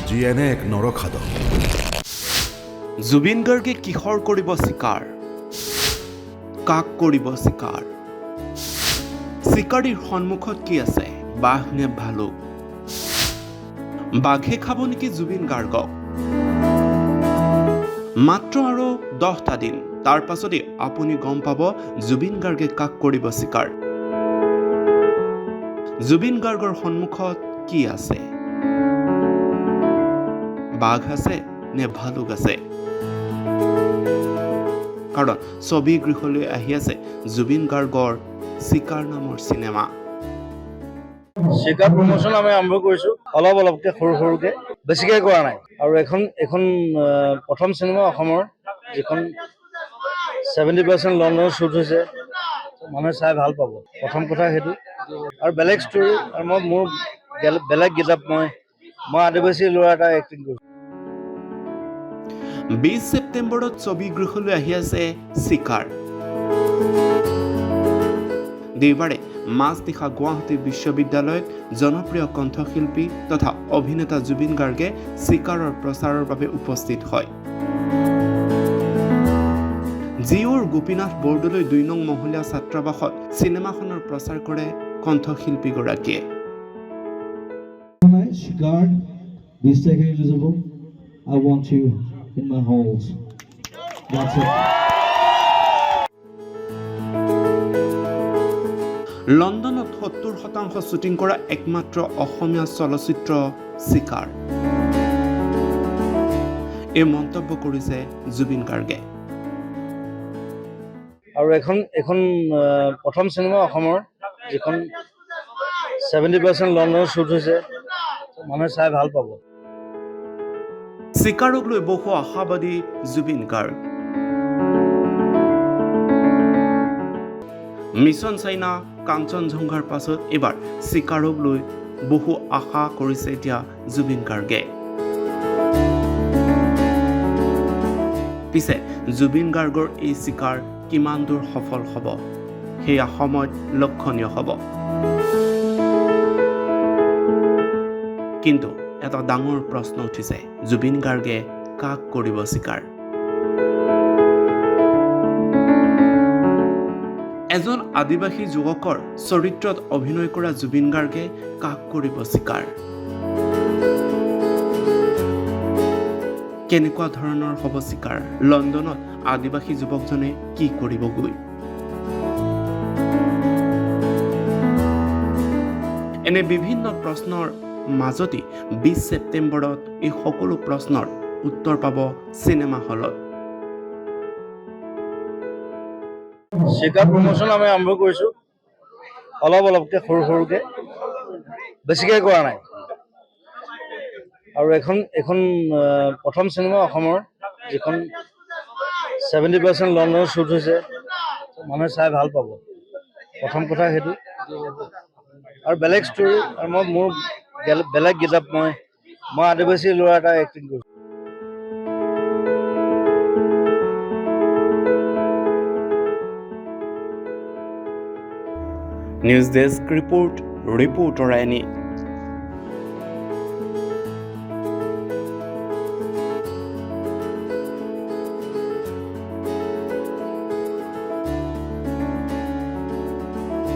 যি এনে এক নৰখাদক। জুবিন গাৰ্গে কিহৰ কৰিব চিকাৰ, কাক কৰিব চিকাৰ? চিকাৰীৰ সন্মুখত কি আছে, বাঘ নে ভালুক? বাঘে খাব নেকি জুবিন গাৰ্গক? মাত্ৰ আৰু 10টা দিন, তাৰ পাছতেই আপুনি গম পাব জুবিন গাৰ্গে কাক কৰিব চিকাৰ। জুবিন গাৰ্গৰ সন্মুখত কি আছে, বাঘ আছে নে ভালুক আছে? কাৰণ ছবি গৃহলৈ আহি আছে জুবিন গাৰ্গৰ চিকাৰ নামৰ চিনেমা। চিকাৰ প্ৰমোচন আমি আৰম্ভ কৰিছোঁ অলপকৈ সৰুকৈ, বেছিকৈ কৰা নাই। আৰু এখন প্ৰথম চিনেমা অসমৰ, যিখন 70% লণ্ডনত শ্বুট হৈছে, মানুহে চাই ভাল পাব। প্ৰথম কথা সেইটো, আৰু বেলেগ ষ্টৰী। আৰু মোৰ বেলেগ কিতাপ, মই আদিবাসী ল'ৰা এটা এক্টিং কৰিছোঁ। 20 ছেপ্টেম্বৰত ছবি গৃহলৈ আহি আছে চিকাৰ। দেওবাৰে মাজনিশা গুৱাহাটী বিশ্ববিদ্যালয়ত জনপ্ৰিয় কণ্ঠশিল্পী তথা অভিনেতা জুবিন গাৰ্গে চিকাৰৰ প্ৰচাৰৰ বাবে উপস্থিত হয়। জিঅ'ৰ গোপীনাথ বৰদলৈ 2 নং মহলীয়া ছাত্ৰাবাসত চিনেমাখনৰ প্ৰচাৰ কৰে কণ্ঠশিল্পীগৰাকীয়ে। Shigar, 20 তাৰিখে ৰিলিজ হ'ব। I want you in my halls. That's it. লণ্ডনত 70% শ্বুটিং কৰা একমাত্ৰ অসমীয়া চলচ্চিত্ৰ চিকাৰ। এই মন্তব্য কৰিছে জুবিন গাৰ্গে। আৰু এখন প্ৰথম চিনেমা অসমৰ, যিখন 70% লণ্ডনত শ্বুট হৈছে, মানুহে চাই ভাল পাব। চিকাৰক লৈ বহু আশাবাদী জুবিন গাৰ্গ। মিছন চাইনা কাঞ্চনজংঘাৰ পাছত এইবাৰ চিকাৰক লৈ বহু আশা কৰিছে এতিয়া জুবিন গাৰ্গে। পিছে জুবিন গাৰ্গৰ এই চিকাৰ কিমান দূৰ সফল হ'ব, সেয়া সময়ত লক্ষণীয় হ'ব। কিন্তু এটা ডাঙৰ প্ৰশ্ন উঠিছে, জুবিন গাৰ্গে কাক কৰিব চিকাৰ? এজন আদিবাসী যুৱকৰ চৰিত্ৰত অভিনয় কৰা জুবিন গাৰ্গে কাক কৰিব চিকাৰ? কেনেকুৱা ধৰণৰ হ'ব চিকাৰ? লণ্ডনত আদিবাসী যুৱকজনে কি কৰিবগৈ? এনে বিভিন্ন প্ৰশ্নৰ মাজতে 20 ছেপ্টেম্বৰত এই সকলো প্ৰশ্নৰ উত্তৰ পাব চিনেমা হলত। চিকাৰ প্ৰমোচন আমি আৰম্ভ কৰিছোঁ অলপকৈ সৰুকৈ, বেছিকৈ কৰা নাই। আৰু এখন প্ৰথম চিনেমা অসমৰ, যিখন 70% লণ্ডনত শ্বুট হৈছে, মানুহে চাই ভাল পাব। প্ৰথম কথা সেইটো, আৰু বেলেগ ষ্টৰী। আৰু মোৰ বেলেগ কিতাপ, মই আদিবাসী ল'ৰা এটা এক্টিং কৰিছোঁ। News desk report, reporter any.